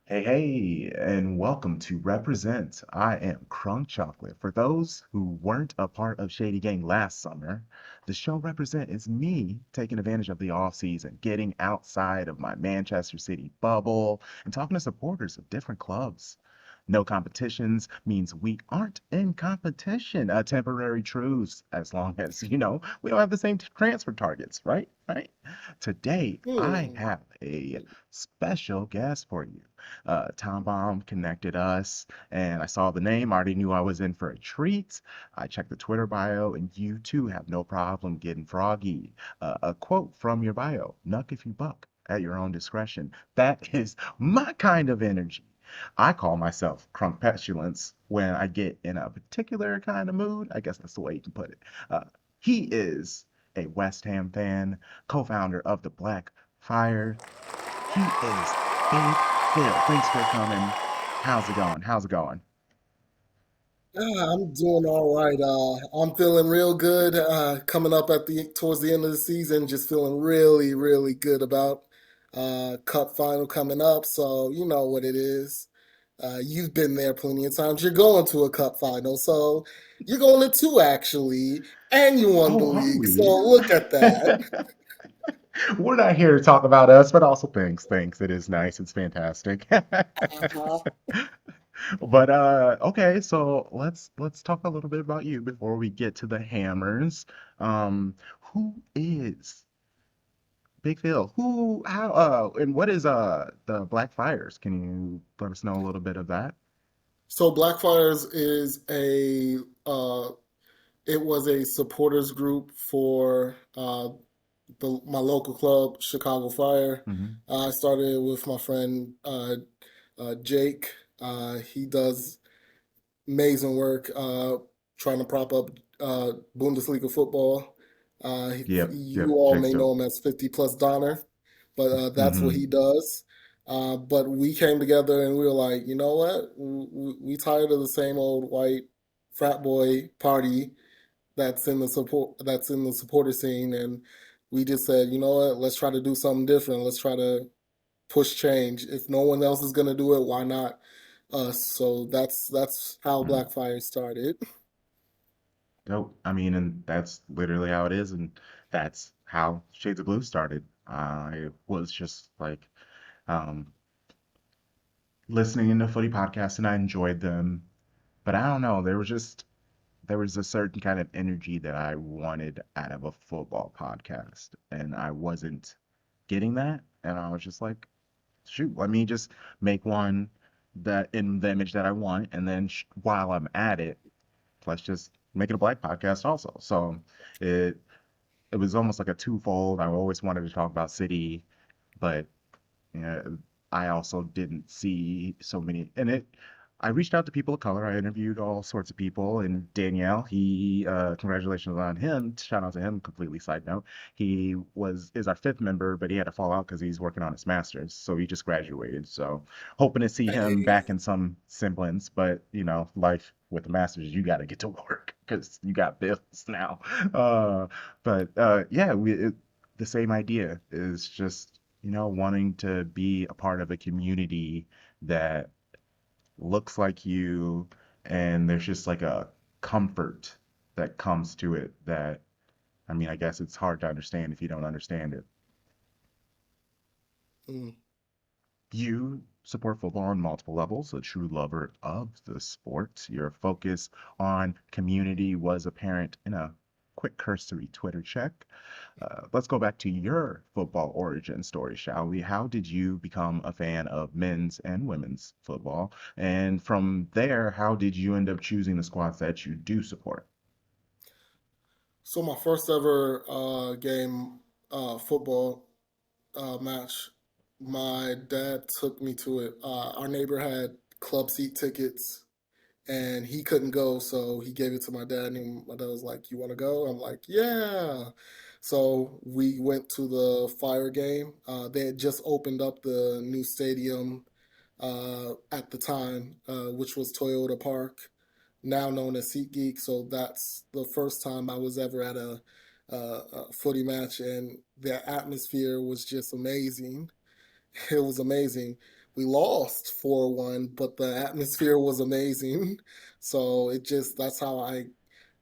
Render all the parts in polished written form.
Hey, hey, and welcome to Represent. I am Crunk Chocolate. For those who weren't a part of Shady Gang last summer, the show Represent is me taking advantage of the off season, getting outside of my Manchester City bubble, and talking to supporters of different clubs. No competitions means we aren't in competition. A temporary truce, as long as, we don't have the same transfer targets, right? Right? Today, I Hmm. have a special guest for you. Tom Baum connected us, and I saw the name. I already knew I was in for a treat. I checked the Twitter bio, and you too have no problem getting froggy. A quote from your bio: "Nuck if you buck, at your own discretion." That is my kind of energy. I call myself Crunk Petulance when I get in a particular kind of mood. I guess that's the way you can put it. Uh, he is a West Ham fan, co-founder of the Black Fire. He is Big Phil. Thanks for coming. How's it going? How's it going? I'm doing all right. I'm feeling real good. Coming up at the towards the end of the season, just feeling really, really good about Cup final coming up. So you know what it is. You've been there plenty of times. You're going to a Cup final, so you're going to two actually, and you won the Oh, are league. So we? look at that. We're not here to talk about us, but also thanks. Thanks. It is nice. It's fantastic. Uh-huh. But okay, so let's talk a little bit about you before we get to the hammers. Who is Big Phil? Who how and what is the Black Fires? Can you let us know a little bit of that? So Blackfires is a it was a supporters group for my local club, Chicago Fire. Hmm. I started with my friend Jake. He does amazing work trying to prop up Bundesliga football. Yep, You yep, all Jake's may know dope. him as 50 plus Donner, but that's what he Hmm. does. But we came together and we were like, you know what? We tired of the same old white frat boy party that's in the supporter scene, and we just said, you know what? Let's try to do something different. Let's try to push change. If no one else is gonna do it, why not us? So that's how Blackfire started. Dope. I mean, and that's literally how it is, and that's how Shades of Blue started. I was just like um, listening to footy podcasts, and I enjoyed them, but I don't know. There was a certain kind of energy that I wanted out of a football podcast, and I wasn't getting that, and I was just like, shoot, let me just make one that in the image that I want, and then while I'm at it, let's just make it a black podcast also. So it it was almost like a twofold. I always wanted to talk about City, but you know, I also didn't see so many. And it, I reached out to people of color. I interviewed all sorts of people, and Danielle, congratulations on him. Shout out to him. Completely side note. He is our fifth member, but he had to fall out because he's working on his master's. So he just graduated. So hoping to see him Hey. back in some semblance. But life with the master's, you got to get to work because you got bills now. Uh, but yeah, the same idea is just wanting to be a part of a community that looks like you, and there's just like a comfort that comes to it that, I mean, I guess it's hard to understand if you don't understand it. Mm. You support football on multiple levels, a true lover of the sport. Your focus on community was apparent in a quick cursory Twitter check. Let's go back to your football origin story, shall we? How did you become a fan of men's and women's football? And from there, how did you end up choosing the squads that you do support? So my first ever game football match, my dad took me to it. Our neighbor had club seat tickets and he couldn't go, so he gave it to my dad. And my dad was like, "You want to go?" I'm like, "Yeah." So we went to the Fire game. They had just opened up the new stadium at the time, which was Toyota Park, now known as SeatGeek. So that's the first time I was ever at a footy match, and the atmosphere was just amazing. It was amazing. we lost 4-1, but the atmosphere was amazing. So it just that's how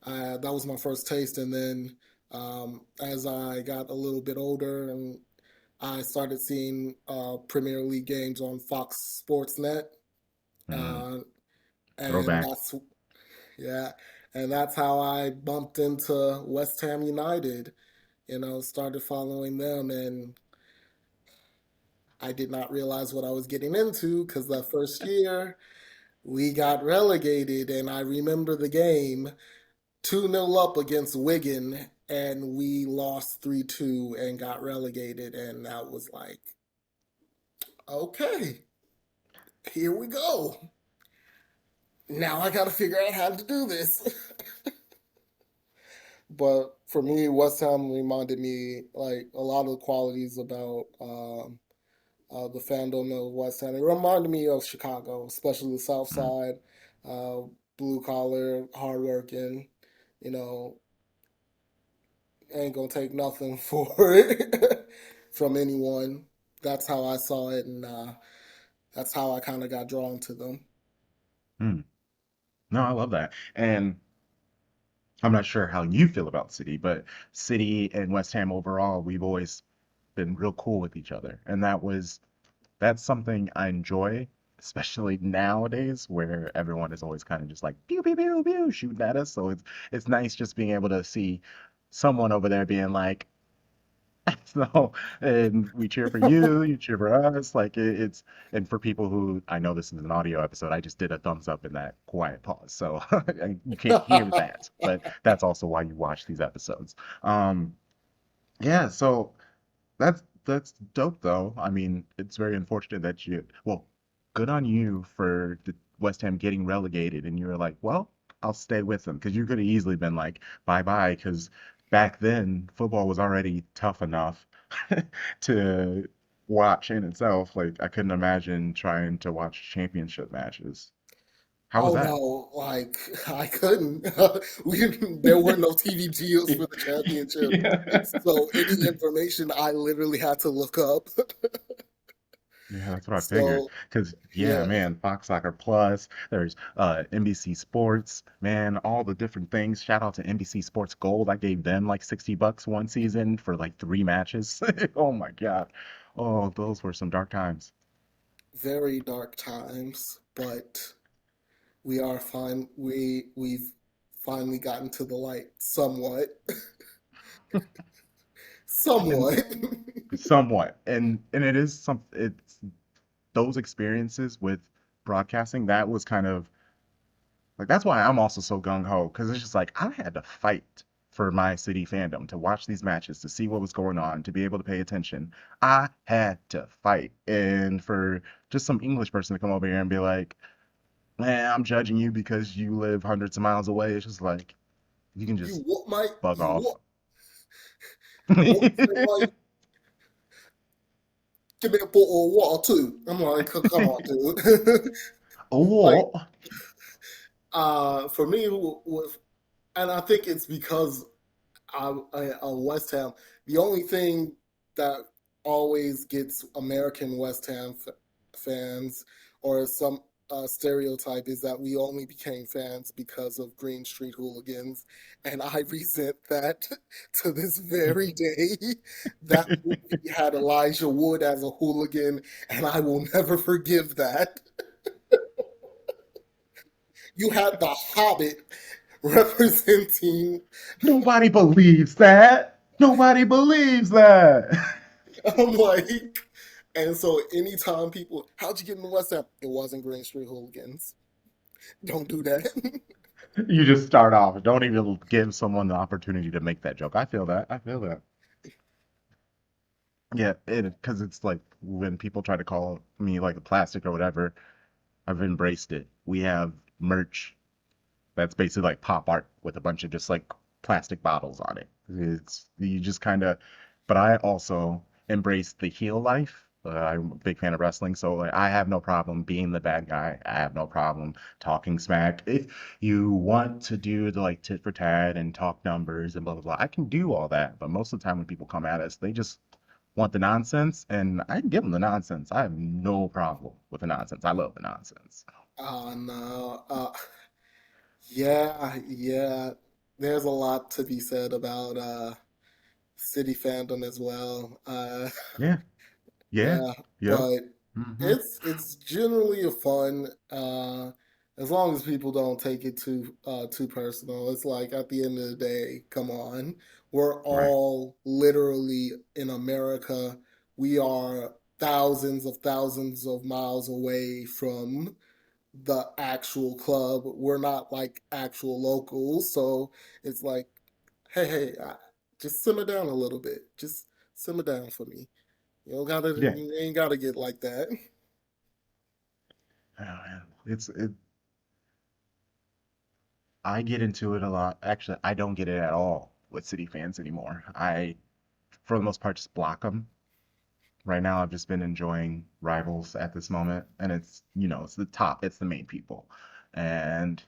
that was my first taste. And then as I got a little bit older and I started seeing Premier League games on Fox Sports Net, Mm, uh, and throwback. yeah, and that's how I bumped into West Ham United. Started following them, and I did not realize what I was getting into because that first year we got relegated, and I remember the game 2-0 up against Wigan, and we lost 3-2 and got relegated, and that was like, okay, here we go. Now I got to figure out how to do this. But for me, West Ham reminded me like a lot of the qualities about the fandom of West Ham. It reminded me of Chicago, especially the South Mm, Side, uh, blue collar, hardworking. You know, ain't gonna take nothing for it from anyone. That's how I saw it, and that's how I kind of got drawn to them. mm. No, I love that. And I'm not sure how you feel about City, but City and West Ham overall, we've always been real cool with each other. And that's something I enjoy, especially nowadays where everyone is always kind of just like pew pew pew pew shooting at us. So it's nice just being able to see someone over there being like, so, and we cheer for you, you cheer for us. Like it's, and for people who, I know this is an audio episode, I just did a thumbs up in that quiet pause. So you can't hear that, but that's also why you watch these episodes. Um, yeah, so that's dope though. I mean, it's very unfortunate that well, good on you for the West Ham getting relegated and you were like, well, I'll stay with them because you could have easily been like, bye bye, because back then football was already tough enough to watch in itself. Like I couldn't imagine trying to watch championship matches. How was Oh that? no, like I couldn't. There were no TV deals for the championship. Yeah. So any information I literally had to look up. Yeah, that's what I figured. So Because yeah, yeah, man, Fox Soccer Plus, there's NBC Sports, man, all the different things. Shout out to NBC Sports Gold. I gave them like $60 one season for like 3 matches. Oh my God. Oh, those were some dark times. very dark times, but we are fine. We've finally gotten to the light somewhat. And Somewhat. somewhat. And it is it's those experiences with broadcasting, that was kind of like that's why I'm also so gung ho because it's just like I had to fight for my city fandom to watch these matches to see what was going on to be able to pay attention. I had to fight, and for just some English person to come over here and be like, "Man, I'm judging you because you live hundreds of miles away." It's just like you can You just what, Mike? bug You off. what? Say, Mike, give me a bottle of water too. I'm like, come on, dude. Like, Oh, for me, with, and I think it's because West Ham. The only thing that always gets American West Ham fans or some stereotype is that we only became fans because of Green Street Hooligans, and I resent that to this very day. That movie had Elijah Wood as a hooligan, and I will never forgive that. You had The Hobbit representing. nobody believes that. Nobody believes that. I'm like, and so anytime people, how'd you get in the West Ham? It wasn't Green Street Hooligans. Don't do that. You just start off. Don't even give someone the opportunity to make that joke. I feel that. I feel that. Yeah, because it's like when people try to call me like a plastic or whatever, I've embraced it. We have merch that's basically like pop art with a bunch of just like plastic bottles on it. It's you just kind of, but I also embrace the heel life. I'm a big fan of wrestling, so like, I have no problem being the bad guy. I have no problem talking smack. If you want to do the like tit for tat and talk numbers and blah blah blah, I can do all that. But most of the time when people come at us, they just want the nonsense, and I can give them the nonsense. I have no problem with the nonsense. I love the nonsense. No. Yeah, yeah. There's a lot to be said about city fandom as well. Yeah, yeah, Yeah, yep. but Hmm. it's generally a fun as long as people don't take it too personal. It's like at the end of the day, come on. We're Right. all literally in America. We are thousands of miles away from the actual club. We're not like actual locals, so it's like, hey, just simmer down a little bit. Just simmer down for me. Yeah. You ain't gotta get like that. Oh, man. I get into it a lot. Actually, I don't get it at all with City fans anymore. For the most part, just block them. Right now, I've just been enjoying Rivals at this moment, and it's the top, it's the main people. And,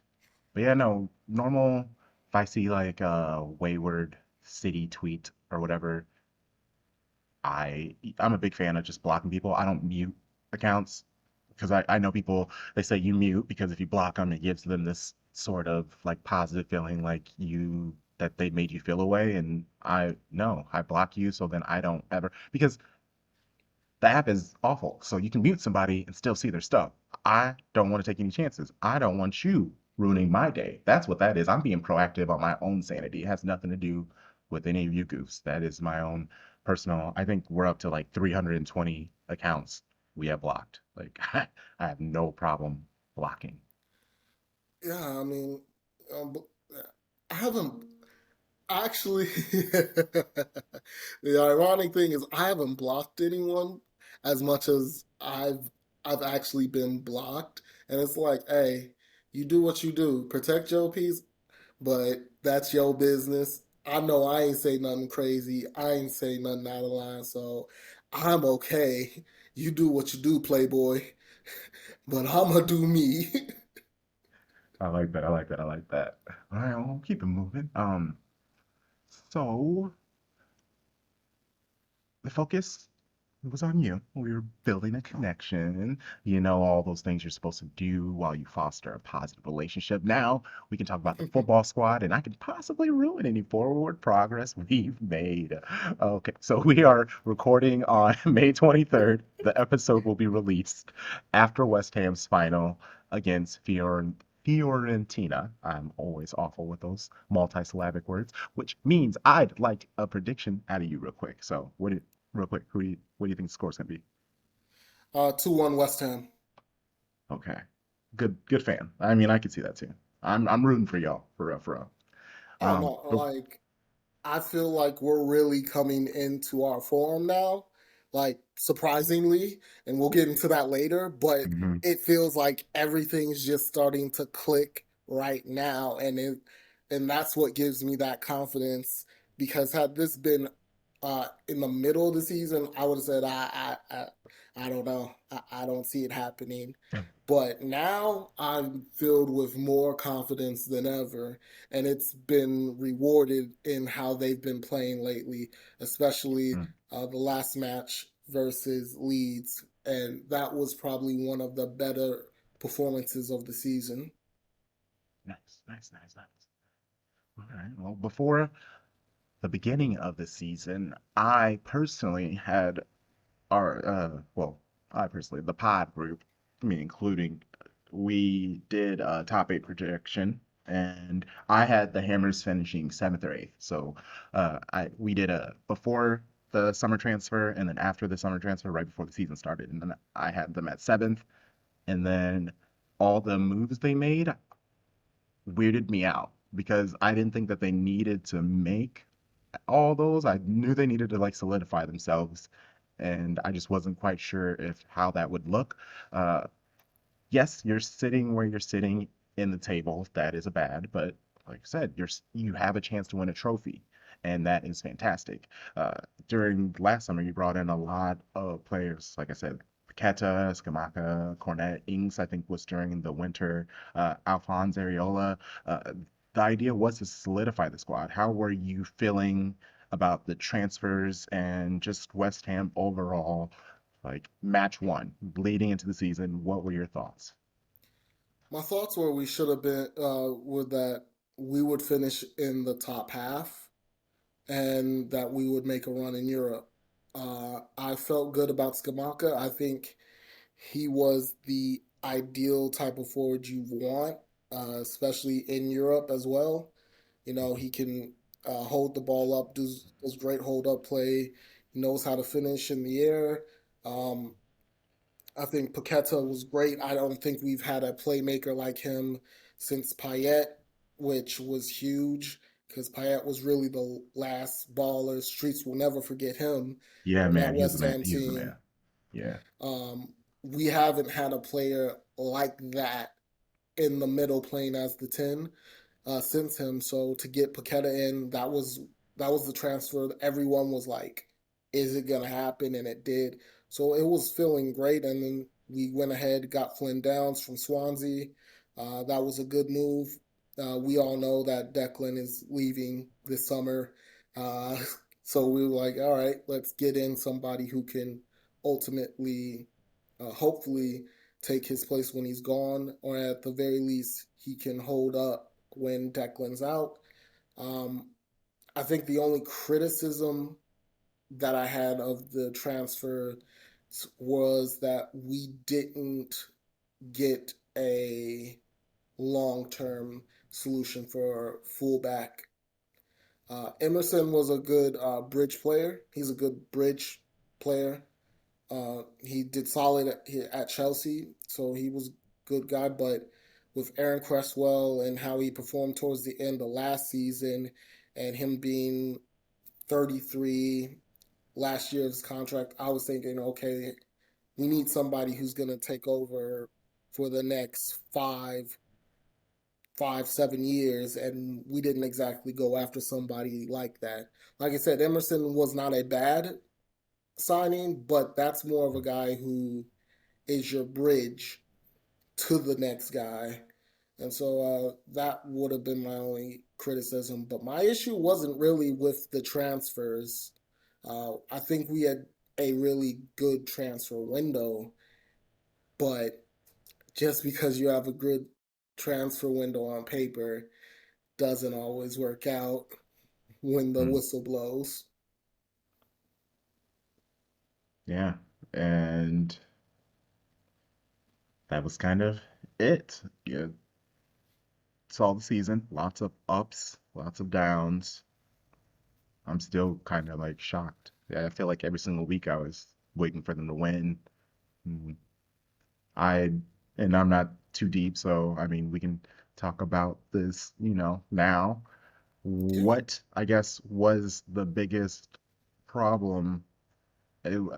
but yeah, no, normal, if I see like a Wayward City tweet or whatever, I'm a big fan of just blocking people. I don't mute accounts because I know people, they say you mute because if you block them, it gives them this sort of like positive feeling like that they made you feel away. And no, I block you so then I don't ever, because the app is awful. So you can mute somebody and still see their stuff. I don't want to take any chances. I don't want you ruining my day. That's what that is. I'm being proactive on my own sanity. It has nothing to do with any of you goofs. That is my own personal. I think we're up to like 320 accounts we have blocked. Like I have no problem blocking. Yeah, I mean, um, I haven't actually. The ironic thing is, I haven't blocked anyone as much as I've actually been blocked, and it's like, hey, you do what you do, protect your peace, but that's your business. I know I ain't say nothing crazy. I ain't say nothing out of line, so I'm okay. You do what you do, Playboy, but I'ma do me. I like that. I like that. I like that. All right, well, keep it moving. So the focus was on you. We were building a connection, all those things you're supposed to do while you foster a positive relationship. Now we can talk about the football squad, and I can possibly ruin any forward progress we've made. Okay, so we are recording on May 23rd. The episode will be released after West Ham's final against Fiorentina. I'm always awful with those multi-syllabic words, which means I'd like a prediction out of you real quick. So, real quick, what do you think the score's gonna be? 2-1 West Ham. Okay. Good fan. I mean, I can see that too. I'm rooting for y'all, for real, for real. Oh no, But like I feel like we're really coming into our form now, like surprisingly, and we'll get into that later, but mhm, it feels like everything's just starting to click right now and that's what gives me that confidence because had this been in the middle of the season, I would have said I don't know. I don't see it happening. But now I'm filled with more confidence than ever and it's been rewarded in how they've been playing lately, especially mm, the last match versus Leeds, and that was probably one of the better performances of the season. nice, nice, nice, nice. All right. Well, before the beginning of the season, I personally had I personally, the pod group, me including, we did a top eight projection, and I had the Hammers finishing seventh or eighth. So, we did a before the summer transfer, and then after the summer transfer, right before the season started, and then I had them at seventh, and then all the moves they made weirded me out because I didn't think that they needed to make all those. I knew they needed to like solidify themselves, and I just wasn't quite sure if how that would look. Uh, yes, you're sitting where you're sitting in the table. That is a bad, but like I said, you have a chance to win a trophy, and that is fantastic. Uh, During last summer, you brought in a lot of players. Like I said, Paqueta, Scamacca, Cornet, Ings, I think was during the winter. Alphonse Areola. Uh, the idea was to solidify the squad. How were you feeling? about the transfers and just West Ham overall, like match one, leading into the season. What were your thoughts? My thoughts were we should have been were that we would finish in the top half and that we would make a run in Europe. I felt good about Skamaka. I think he was the ideal type of forward you want, especially in Europe as well. You know, he can hold the ball up, does great hold up play. He knows how to finish in the air. Um, I think Paqueta was great. I don't think we've had a playmaker like him since Payet, which was huge because Payet was really the last baller. Streets will never forget him Yeah, on that man, he was the West man. Ham He was the team. man. Yeah. We haven't had a player like that in the middle playing as the 10 since him. So to get Paqueta in, that was the transfer. Everyone was like, "Is it gonna happen?" And it did. So it was feeling great. And then we went ahead, got Flynn Downs from Swansea. That was a good move. We all know that Declan is leaving this summer. Uh, so we were like, all right, let's get in somebody who can ultimately, hopefully, take his place when he's gone, or at the very least, he can hold up when Declan's out. Um, I think the only criticism that I had of the transfer was that we didn't get a long term solution for fullback. Emerson was a good bridge player. He's a good bridge player. He did solid at Chelsea, so he was a good guy. But with Aaron Cresswell and how he performed towards the end of last season, and him being 33 last year of his contract, I was thinking, okay, we need somebody who's going to take over for the next 7 years, and we didn't exactly go after somebody like that. Like I said, Emerson was not a bad signing, but that's more of a guy who is your bridge to the next guy. And so that would have been my only criticism. But my issue wasn't really with the transfers. I think we had a really good transfer window, but just because you have a good transfer window on paper doesn't always work out when the Mm, whistle blows. yeah. And that was kind of it. Yeah. Saw the season. Lots of ups, lots of downs. I'm still kind of like shocked. Yeah, I feel like every single week I was waiting for them to win. Mm, I and I'm not too deep, so I mean we can talk about this, now. Yeah. What I guess was the biggest problem uh,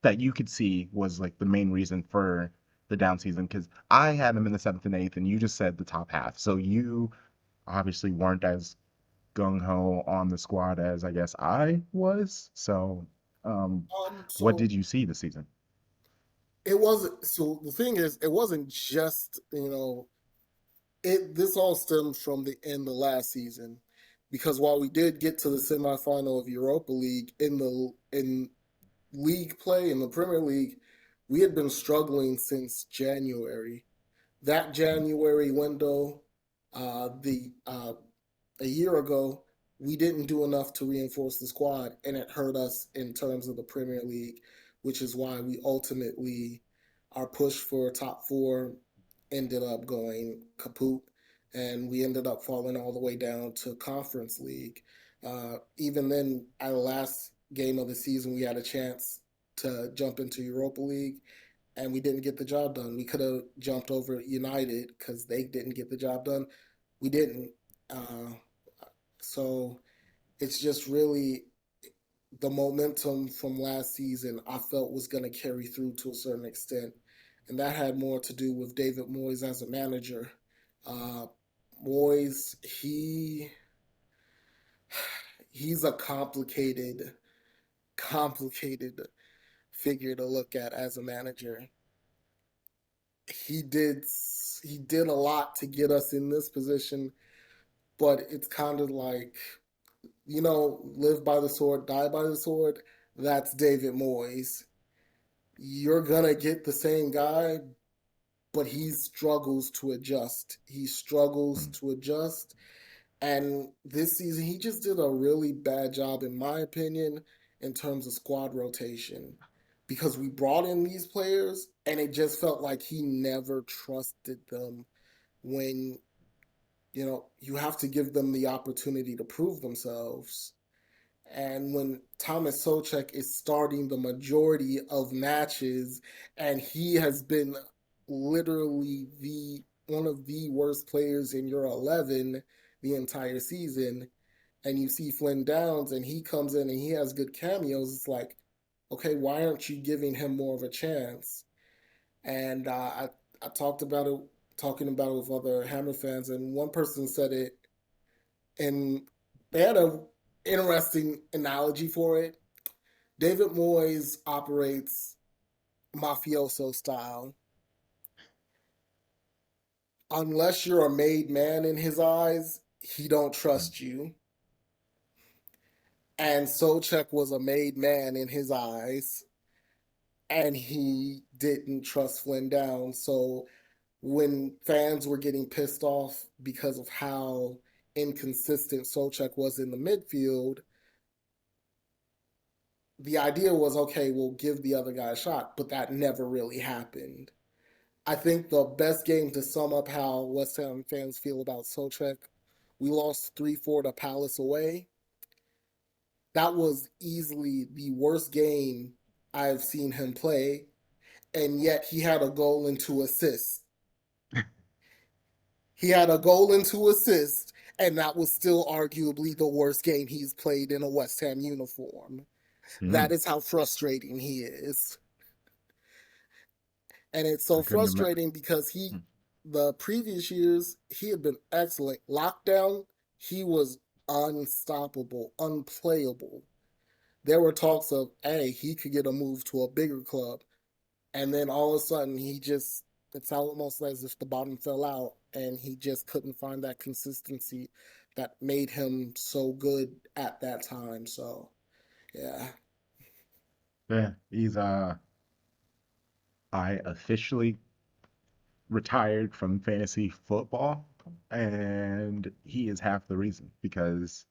that you could see was like the main reason for the down season? Because I had them in the seventh and eighth, and you just said the top half. So you obviously weren't as gung ho on the squad as I guess I was. So, what So did you see this season? it wasn't. So the thing is, it wasn't just it. This all stems from the end of last season, because while we did get to the semifinal of Europa League in league play in the Premier League, we had been struggling since January. That January window, the a year ago, we didn't do enough to reinforce the squad, and it hurt us in terms of the Premier League, which is why we ultimately our push for top four ended up going kaput, and we ended up falling all the way down to Conference League. Even then, our last game of the season, we had a chance to jump into Europa League, and we didn't get the job done. We could have jumped over United because they didn't get the job done. We didn't. Uh, so it's just really the momentum from last season I felt was going to carry through to a certain extent. And that had more to do with David Moyes as a manager. Uh, Moyes, he's a complicated figure to look at as a manager. He did he did a lot to get us in this position, but it's kind of like live by the sword, die by the sword. That's David Moyes. You're gonna get the same guy, but he struggles to adjust. He struggles Mm. to adjust. And this season, he just did a really bad job, in my opinion, in terms of squad rotation. Because we brought in these players, and it just felt like he never trusted them when, you have to give them the opportunity to prove themselves. And when Thomas Socek is starting the majority of matches, and he has been literally the one of the worst players in your 11 the entire season, and you see Flynn Downs and he comes in and he has good cameos, it's like, okay, why aren't you giving him more of a chance? And I talking about it with other Hammer fans, and one person said it, and they had a interesting analogy for it. David Moyes operates mafioso style. Unless you're a made man in his eyes, he don't Mm. trust you. And Socek was a made man in his eyes, and he didn't trust Flynn Down. So when fans were getting pissed off because of how inconsistent Socek was in the midfield, the idea was, okay, we'll give the other guy a shot, but that never really happened. I think the best game to sum up how West Ham fans feel about Socek, we lost 3-4 to Palace away. That was easily the worst game I've seen him play, and yet he had a goal and 2 assists. He had a goal and 2 assists, and that was still arguably the worst game he's played in a West Ham uniform. That Mm. is how frustrating he is. And it's I so couldn't imagine. frustrating because the previous years, he had been excellent. Lockdown, he was unstoppable, unplayable. There were talks of, hey, he could get a move to a bigger club. And then all of a sudden, it's almost as if the bottom fell out and he just couldn't find that consistency that made him so good at that time. So, yeah. Yeah, I officially retired from fantasy football, and he is half the reason because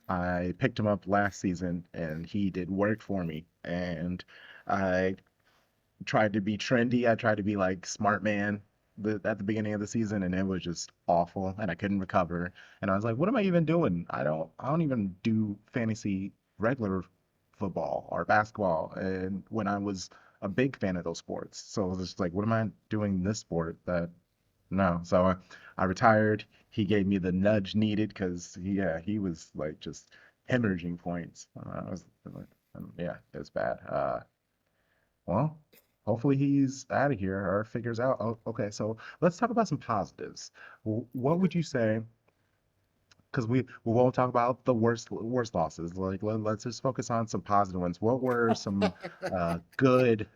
I picked him up last season and he did work for me. And I tried to be trendy. I tried to be like smart man at the beginning of the season, and it was just awful, and I couldn't recover. And I was like, what am I even doing? I don't even do fantasy regular football or basketball. And when I was a big fan of those sports, so I was just like, what am I doing this sport that no? So I retired. He gave me the nudge needed because he was like just hemorrhaging points. I was like, yeah, it was bad. Well, hopefully he's out of here or figures out. Oh, okay, so let's talk about some positives. What would you say? Because we won't talk about the worst losses. Like let's just focus on some positive ones. What were some good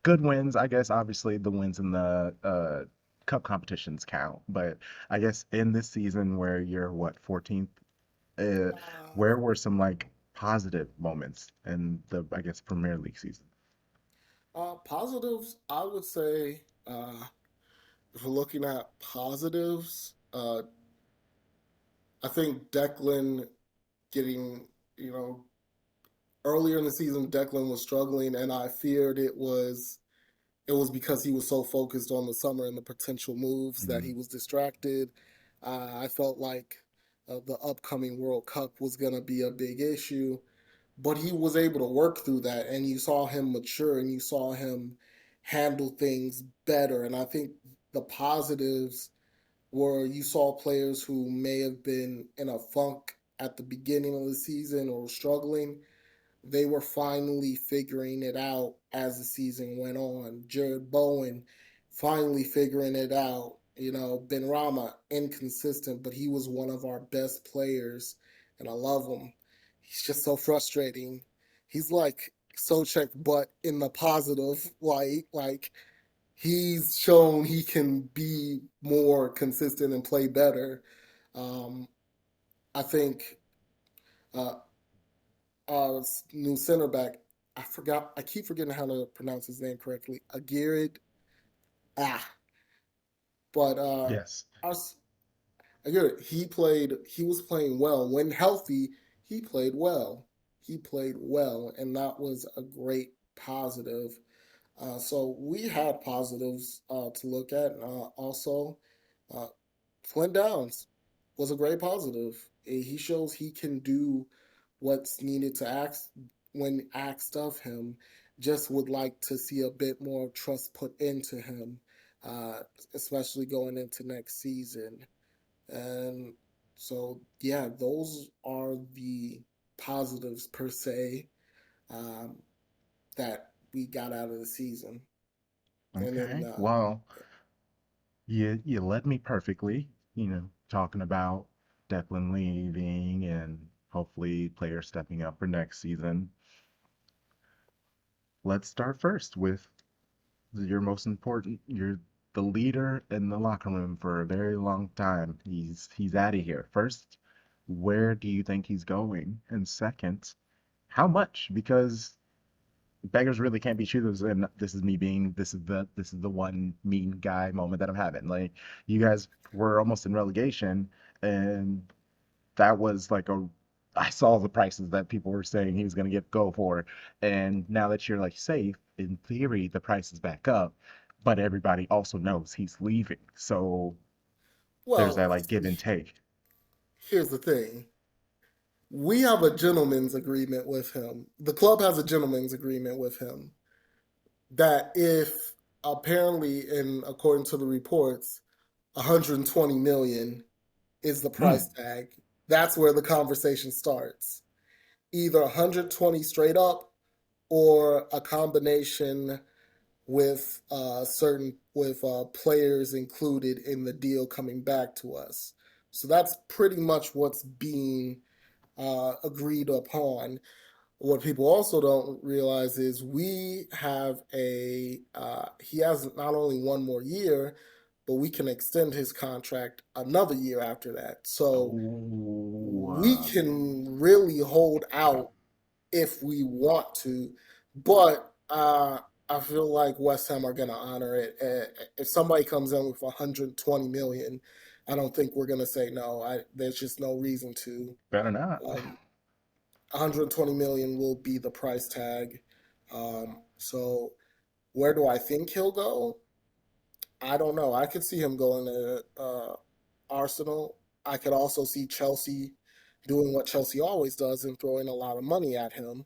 good wins? I guess obviously the wins in the cup competitions count, but I guess in this season where you're what 14th, uh, where were some like positive moments in the I guess Premier League season? Positives, I would say, if we're looking at positives, I think Declan getting, you know, earlier in the season, Declan was struggling, and I feared it was because he was so focused on the summer and the potential moves that he Mhm. was distracted. I felt like the upcoming World Cup was going to be a big issue, but he was able to work through that, and you saw him mature and you saw him handle things better. And I think the positives were you saw players who may have been in a funk at the beginning of the season or struggling, they were finally figuring it out as the season went on. Jared Bowen finally figuring it out. Ben Rama, inconsistent, but he was one of our best players, and I love him. He's just so frustrating. He's like Socek, but in the positive light. Like, he's shown he can be more consistent and play better. Um, I think Uh, our new center back. I forgot. I keep forgetting how to pronounce his name correctly. Aguirre. Ah, but Yes. our Aguirre. He played. He was playing well when healthy. He played well. He played well, and that was a great positive. So we had positives to look at. Also, uh, Flint Downs was a great positive. He shows he can do what's needed to ask when asked of him. Just would like to see a bit more trust put into him, uh, especially going into next season. And so, yeah, those are the positives per se um, that we got out of the season. And then, Okay. Well, you led me perfectly, talking about Declan leaving and hopefully players stepping up for next season. Let's start first with your most important. You're the leader in the locker room for a very long time. He's out of here. First, where do you think he's going? And second, how much? Because beggars really can't be choosers, and this is me being this is the one mean guy moment that I'm having. Like, you guys were almost in relegation, and that was like a I saw the prices that people were saying he was going to get go for, and now that you're like safe, in theory the price is back up, but everybody also knows he's leaving, so there's well, that like give and take. here's the thing. We have a gentleman's agreement with him. The club has a gentleman's agreement with him that if apparently, and according to the reports, 120 million is the price Mm, tag. That's where the conversation starts. Either 120 straight up or a combination with certain with players included in the deal coming back to us. So that's pretty much what's being agreed upon. What people also don't realize is we have he has not only one more year, but we can extend his contract another year after that. So oh, we can really hold out if we want to, but I feel like West Ham are going to honor it. If somebody comes in with 120 million, I don't think we're going to say no. There's just no reason to. better not. 120 million will be the price tag. So where do I think he'll go? I don't know. I could see him going to Arsenal. I could also see Chelsea doing what Chelsea always does and throwing a lot of money at him.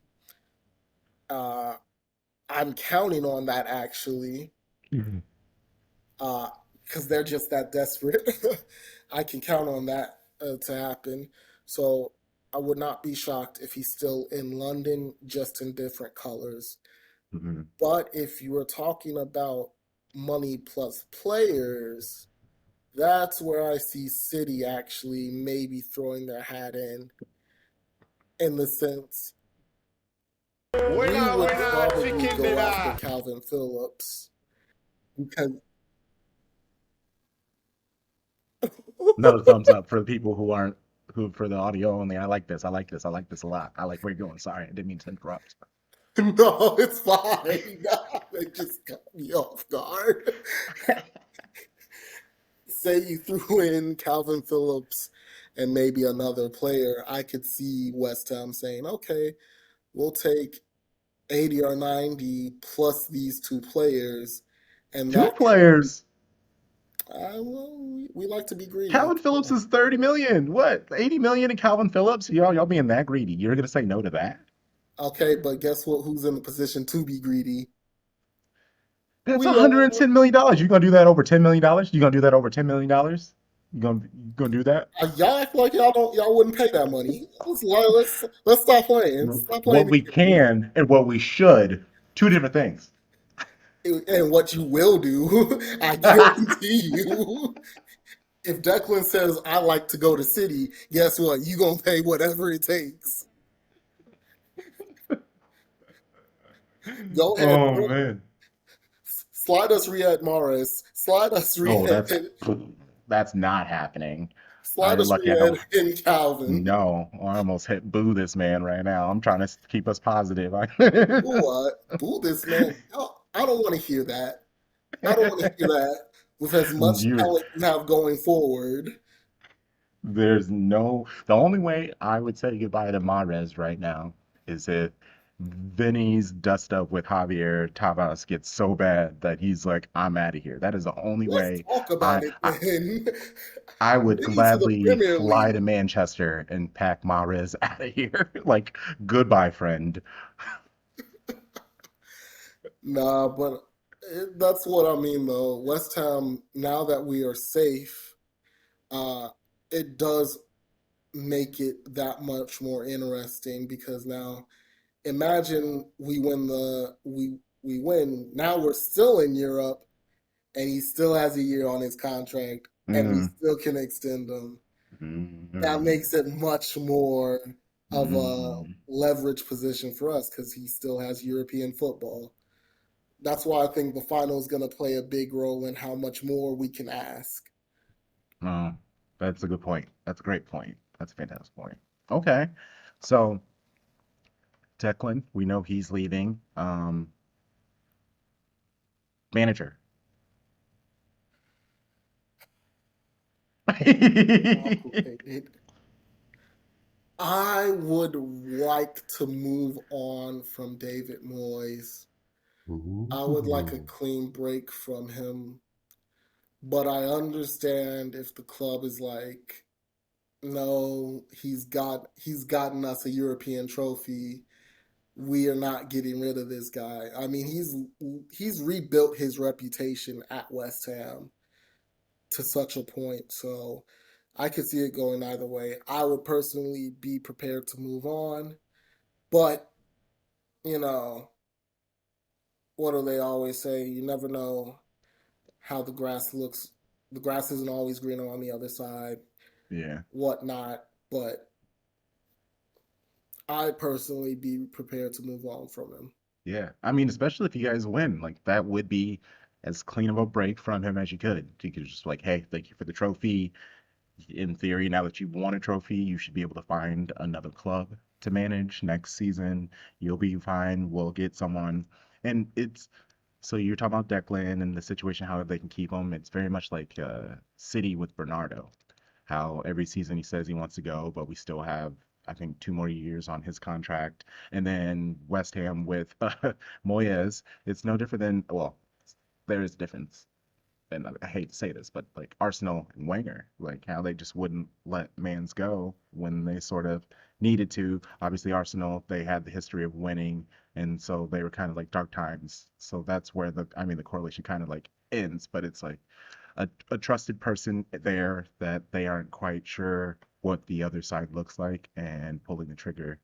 Uh, I'm counting on that actually, Mhm. because they're just that desperate. I can count on that to happen. So I would not be shocked if he's still in London, just in different colors. Mhm. But if you were talking about money plus players, that's where I see City actually maybe throwing their hat in the sense we Winner, would winner, probably chicken go after dinner. Calvin Phillips because Another thumbs up for the people who aren't who for the audio only. I like this. I like this. I like this a lot. I like where you're going. Sorry, I didn't mean to interrupt. no, it's fine. They just got me off guard. Say you threw in Calvin Phillips and maybe another player, I could see West Ham saying, okay, we'll take 80 or 90 plus these two players. And Two that can, players. well, we like to be greedy. Calvin Phillips is 30 million. What? 80 million in Calvin Phillips? Y'all being that greedy. You're gonna say no to that? Okay, but guess what? Who's in the position to be greedy? That's We are. $110 million. You gonna do that over $10 million? You gonna do that over $10 million? You gonna do that? Y'all act like y'all wouldn't pay that money. Let's stop playing. Stop playing What the we game. can and what we should, two different things. And what you will do, I guarantee you. If Declan says I like to go to City, guess what? You gonna pay whatever it takes. Go ahead, Oh man. slide us Riyad Mahrez, slide us Oh, Riyad, that's not happening. Slide you're us lucky I your don't. head in, Calvin. No, I almost hit boo this man right now. I'm trying to keep us positive. Boo what? Boo this man. No, I don't want to hear that. I don't want to hear that with as much You, talent you have going forward. there's no, the only way I would say goodbye to Mahrez right now is if Vinny's dust up with Javier Tebas gets so bad that he's like, I'm out of here. That is the only Let's way talk about I, it I then. I would Vinny to the gladly Premier fly to League. Manchester and pack Mahrez out of here. Like, goodbye, friend. Nah, but that's what I mean though. West Ham, now that we are safe, uh, it does make it that much more interesting because now imagine we win. Now we're still in Europe and he still has a year on his contract and we Mm, still can extend him. That mm, makes it much more of a mm. leverage position for us because he still has European football. That's why I think the final is going to play a big role in how much more we can ask. Oh, that's a good point. That's a great point. That's a fantastic point. Okay. So, Declan, we know he's leaving. Manager. Complicated. I would like to move on from David Moyes. I would like a Ooh. clean break from him, but I understand if the club is like, no, he's gotten us a European trophy. We are not getting rid of this guy. I mean, he's rebuilt his reputation at West Ham to such a point, so I could see it going either way. I would personally be prepared to move on, but you know, what do they always say? You never know how the grass looks. The grass isn't always greener on the other side, Yeah. whatnot. But I personally be prepared to move on from him. Yeah. I mean, especially if you guys win, like that would be as clean of a break from him as you could. You could just like, hey, thank you for the trophy. In theory, now that you've won a trophy, you should be able to find another club to manage next season. You'll be fine. We'll get someone. And it's so you're talking about Declan and the situation, how they can keep him. It's very much like City with Bernardo, how every season he says he wants to go, but we still have, I think, 2 more years on his contract. And then West Ham with Moyes, it's no different than, well, there is a difference, and I hate to say this, but like Arsenal and Wenger, like how they just wouldn't let Mans go when they sort of needed to. Obviously, Arsenal, they had the history of winning, and so they were kind of like dark times. So that's where I mean, the correlation kind of like ends, but it's like a trusted person there that they aren't quite sure what the other side looks like, and pulling the trigger,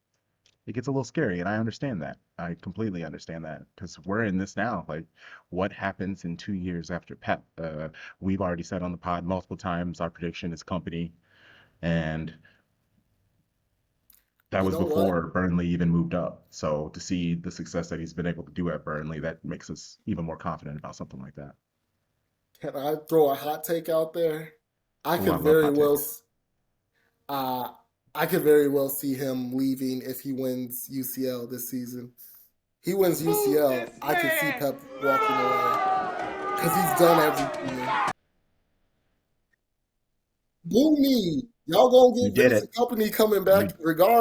it gets a little scary, and I understand that. I completely understand that because we're in this now. Like, what happens in 2 years after Pep? We've already said on the pod multiple times our prediction is company, and that You was know what? before Burnley even moved up. So to see the success that he's been able to do at Burnley, that makes us even more confident about something like that. Can I throw a hot take out there? I Oh, I could love very hot well, takes. uh, I could very well see him leaving if he wins UCL this season. He wins Boo UCL, this I could see man! Pep walking away because he's done everything. Boo me. Y'all gonna You get did Vincent it. Company coming back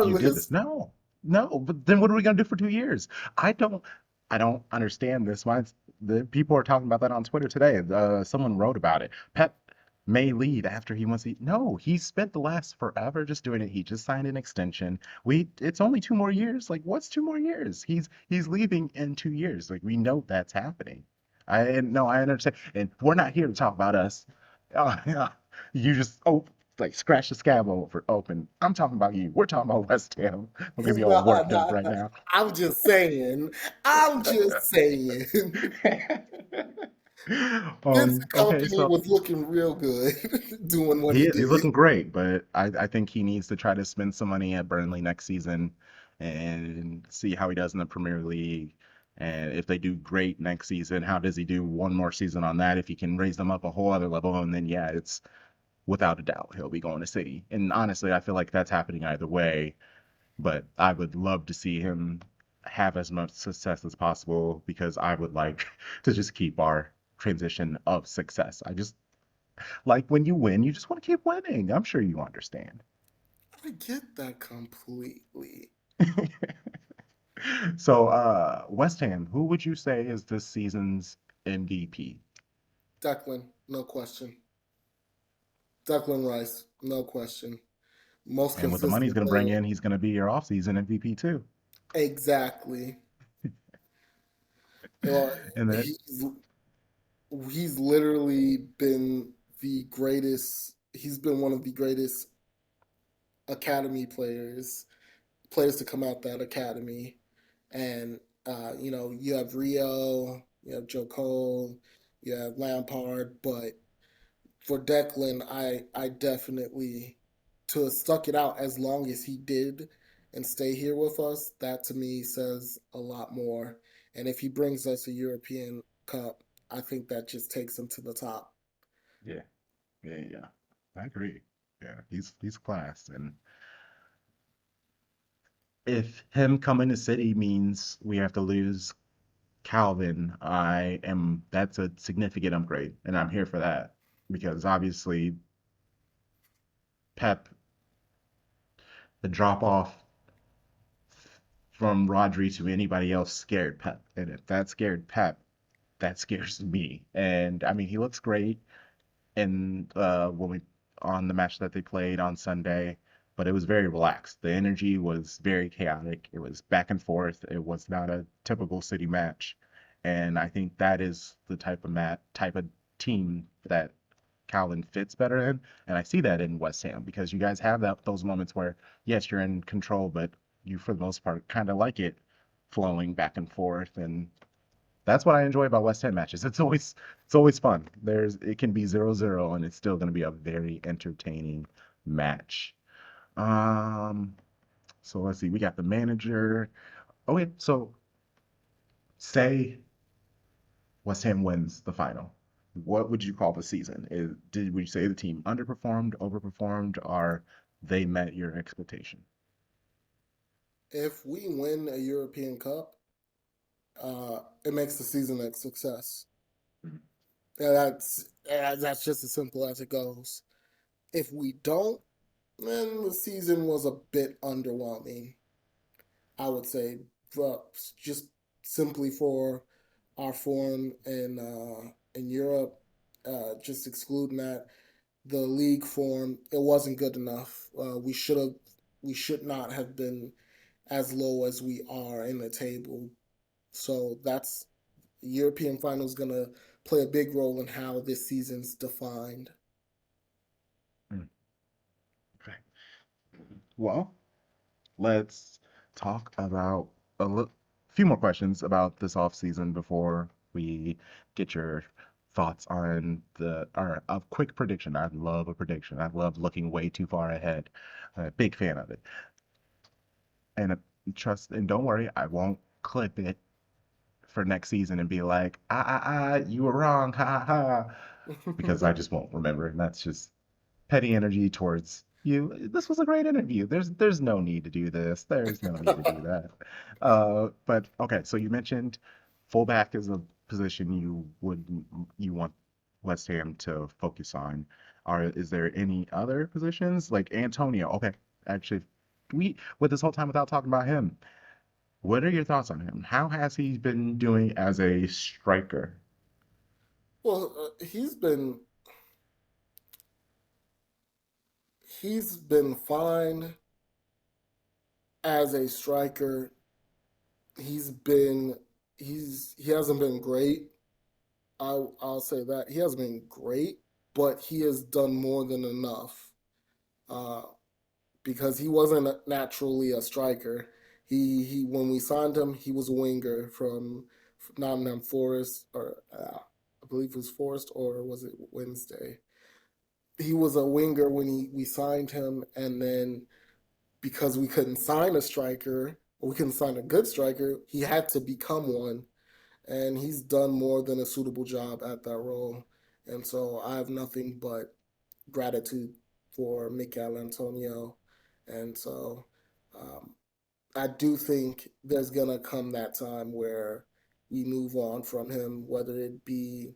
You did this. regardless. No, no. But then what are we gonna do for 2 years? I don't I don't understand this. Why the people are talking about that on Twitter today. Someone wrote about it. Pep may leave after he wants to. No, he spent the last forever just doing it. He just signed an extension. It's only 2 more years. Like, what's 2 more years? He's leaving in 2 years. Like, we know that's happening. I understand. And we're not here to talk about us. Yeah. You just like scratch the scab over open. I'm talking about you. We're talking about West Ham. Don't get me all Nah, worked up nah. right now. I'm just saying. I'm just saying. Vincent Okay, Company so was looking real good doing what he he is. He's did. looking great, but I think he needs to try to spend some money at Burnley next season and see how he does in the Premier League. And if they do great next season, how does he do one more season on that? If he can raise them up a whole other level, and then yeah, it's without a doubt, he'll be going to City. And honestly, I feel like that's happening either way, but I would love to see him have as much success as possible because I would like to just keep our transition of success. I just like when you win, you just want to keep winning. I'm sure you understand. I get that completely. So, West Ham, who would you say is this season's MVP? Declan, no question. Declan Rice, no question. Most And with the money he's consistent going to bring player. in, he's going to be your offseason MVP too. Exactly. You know, And then, he's he's literally been the greatest. He's been one of the greatest academy players to come out that academy. And you have Rio, you have Joe Cole, you have Lampard, but for Declan, I definitely to have stuck it out as long as he did and stay here with us. That to me says a lot more. And if he brings us a European Cup, I think that just takes him to the top. yeah, yeah. I agree. Yeah, he's class. And if him coming to City means we have to lose Calvin, that's a significant upgrade, and I'm here for that because obviously Pep, the drop off from Rodri to anybody else scared Pep, and if that scared Pep, that scares me. And I mean, he looks great in when we on the match that they played on Sunday, but it was very relaxed. The energy was very chaotic. It was back and forth. It was not a typical City match, and I think that is the type of team that Calvin fits better in, and I see that in West Ham because you guys have those moments where yes, you're in control, but you for the most part kind of like it flowing back and forth, and that's what I enjoy about West Ham matches. It's always fun. It can be 0-0 and it's still going to be a very entertaining match. Um, so let's see. We got the manager. Okay, so say West Ham wins the final. What would you call the season? Would you say the team underperformed, overperformed, or they met your expectation? If we win a European Cup, it makes the season a success. Mhm. That's just as simple as it goes. If we don't, then the season was a bit underwhelming. I would say, but just simply for our form in Europe, just excluding that, the league form it wasn't good enough. We should not have been as low as we are in the table. So that's European finals gonna play a big role in how this season's defined. Mm, okay. Well, let's talk about few more questions about this off season before we get your thoughts on or a quick prediction. I love a prediction. I love looking way too far ahead. I'm a big fan of it. And trust and don't worry, I won't clip it for next season and be like, you were wrong, ha ha ha, because I just won't remember. And that's just petty energy towards you. This was a great interview. There's no need to do this. There's no need to do that. But okay, so you mentioned fullback is a position you want West Ham to focus on. Is there any other positions like Antonio? Okay, actually, we with this whole time without talking about him. What are your thoughts on him? How has he been doing as a striker? Well, he's been fine as a striker. He's been he hasn't been great. I'll say that he hasn't been great, but he has done more than enough. Uh, because he wasn't naturally a striker. He when we signed him, he was a winger from Nottingham Forest, or I believe it was Forest, or was it Wednesday? He was a winger when we signed him, and then because we couldn't sign a striker, or we couldn't sign a good striker, he had to become one, and he's done more than a suitable job at that role. And so I have nothing but gratitude for Mikel Antonio. And so um, I do think there's going to come that time where we move on from him, whether it be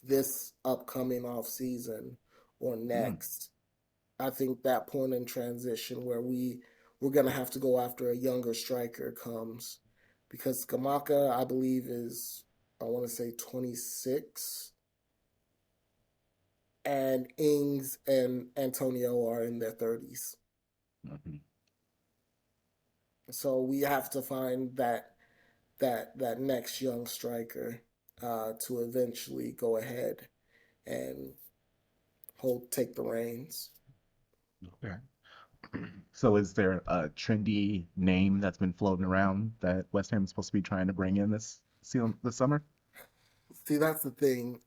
this upcoming off season or Hmm. next. I think that point in transition where we're gonna have to go after a younger striker comes because Kamaka, I believe, is I want to say 26, and Ings and Antonio are in their 30s. Mhm. So we have to find that next young striker to eventually go ahead and hold take the reins. Okay. So is there a trendy name that's been floating around that West Ham is supposed to be trying to bring in this summer? See, that's the thing.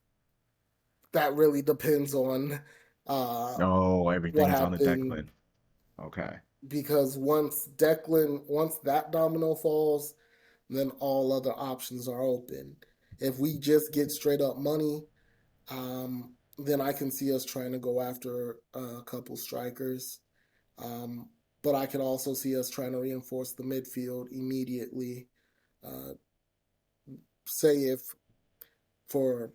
That really depends on uh, Oh, what everything's on the happened Declan. Okay. because once that domino falls, then all other options are open. If we just get straight up money, then I can see us trying to go after a couple strikers. Um, but I could also see us trying to reinforce the midfield immediately. Uh, say if for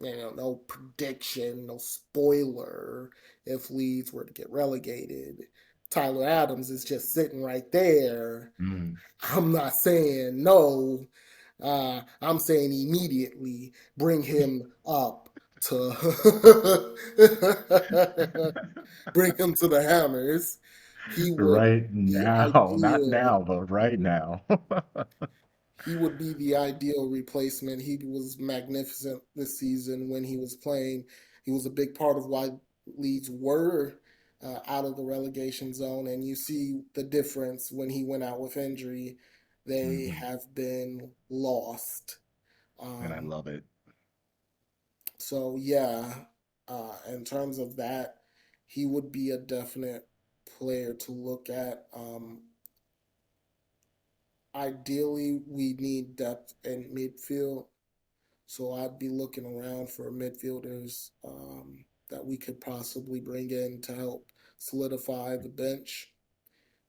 no prediction, no spoiler. If Leeds were to get relegated, Tyler Adams is just sitting right there. Mm. I'm not saying no. I'm saying immediately bring him up to bring him to the Hammers. He would Right be now, not ideal. now, but right now. He would be the ideal replacement. He was magnificent this season when he was playing. He was a big part of why Leeds were out of the relegation zone. And you see the difference when he went out with injury. They Hmm. have been lost. And I Um, love it. so, yeah, in terms of that, he would be a definite player to look at. Ideally, we need depth in midfield. So I'd be looking around for midfielders that we could possibly bring in to help solidify the bench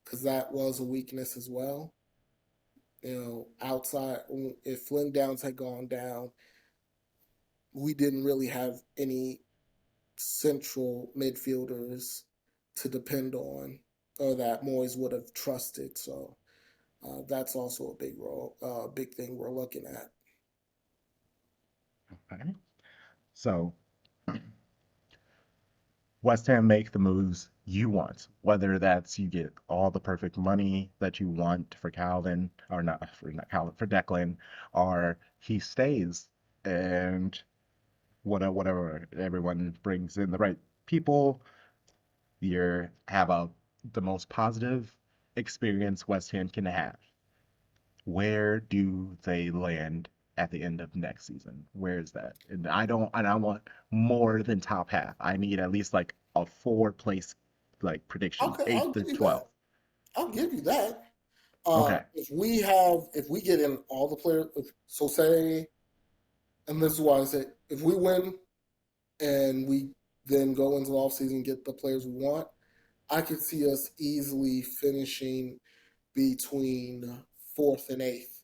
because that was a weakness as well. Outside, if Flynn Downs had gone down, we didn't really have any central midfielders to depend on or that Moyes would have trusted. So that's also a big thing we're looking at. Okay. So West Ham make the moves you want, whether that's you get all the perfect money that you want for Calvin, or not Calvin, for Declan, or he stays and whatever everyone brings in the right people, you have the most positive experience West Ham can have. Where do they land at the end of next season? Where is that? And I want more than top half. I need at least like a four place like prediction, Okay, I'll eighth to give you that. 12th. I'll give you that. Okay. If we get in all the players, so say, and this is why I say, if we win and we then go into the offseason and get the players we want, I could see us easily finishing between fourth and eighth.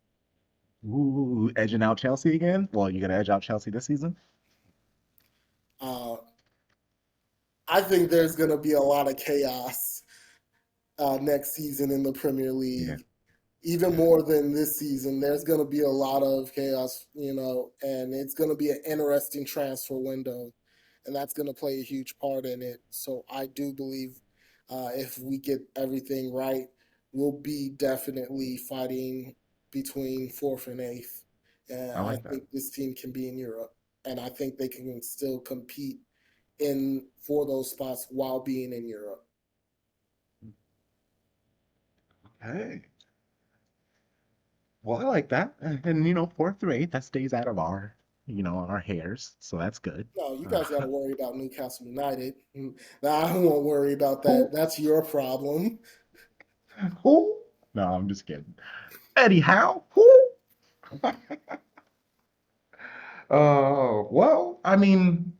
Ooh, edging out Chelsea again? Well, you're gonna edge out Chelsea this season? Uh, I think there's going to be a lot of chaos next season in the Premier Yeah. League. Even more than this season, there's going to be a lot of chaos, and it's going to be an interesting transfer window, and that's going to play a huge part in it. So I do believe if we get everything right, we'll be definitely fighting between fourth and eighth. And I I like that. think this team can be in Europe, and I think they can still compete in for those spots while being in Europe. Hey. Well, I like that. And fourth through eighth, that stays out of our hairs. So that's good. No, you guys got Uh, to worry about Newcastle United. I won't worry about that. who? That's your problem. Who? No, I'm just kidding. Anyhow, who? Oh, well, I mean,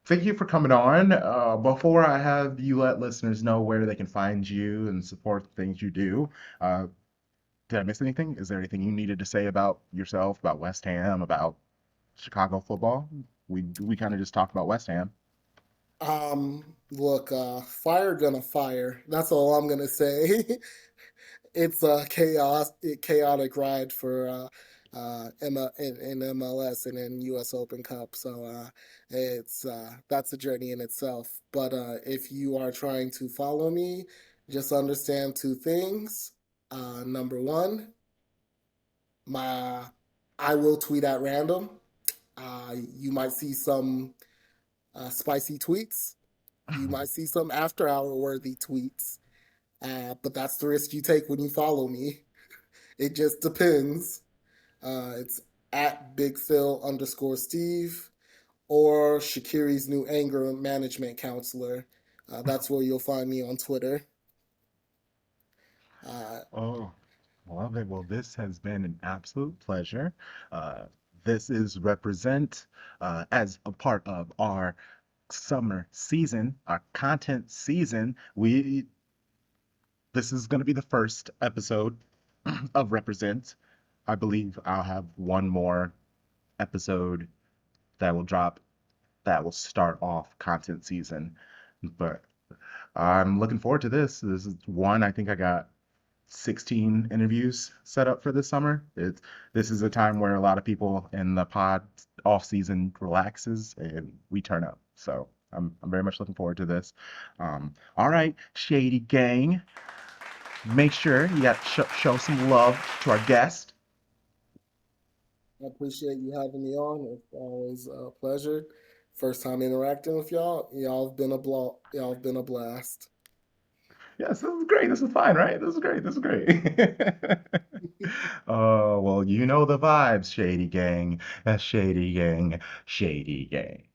thank you for coming on. Before I have you let listeners know where they can find you and support the things you do, uh, did I miss anything? Is there anything you needed to say about yourself, about West Ham, about Chicago football? We kind of just talked about West Ham. Look, fire gonna fire. That's all I'm gonna say. It's a chaotic ride for in MLS and in U.S. Open Cup. So it's that's a journey in itself. But if you are trying to follow me, just understand two things. Number one, my I will tweet at random. You might see some spicy tweets. You might see some after hour worthy tweets. But that's the risk you take when you follow me. It just depends. It's at Big Phil underscore Steve or Shakiri's new anger management counselor. That's where you'll find me on Twitter. Uh, Oh, love it. Well, this has been an absolute pleasure. Uh, this is Represent as a part of our summer season, our content season. This is going to be the first episode of Represent. I believe I'll have one more episode that will drop that will start off content season. But I'm looking forward to this. This is one, I think I got 16 interviews set up for this summer. This is a time where a lot of people in the pod off season relaxes and we turn up. So I'm very much looking forward to this. All right, Shady Gang, make sure you got show some love to our guest. I appreciate you having me on. It's always a pleasure. First time interacting with y'all. Y'all have been a blast. Yes, this is great. This is fine, right? This is great. This is great. Oh, well, you know the vibes, Shady Gang. Shady Gang. Shady Gang.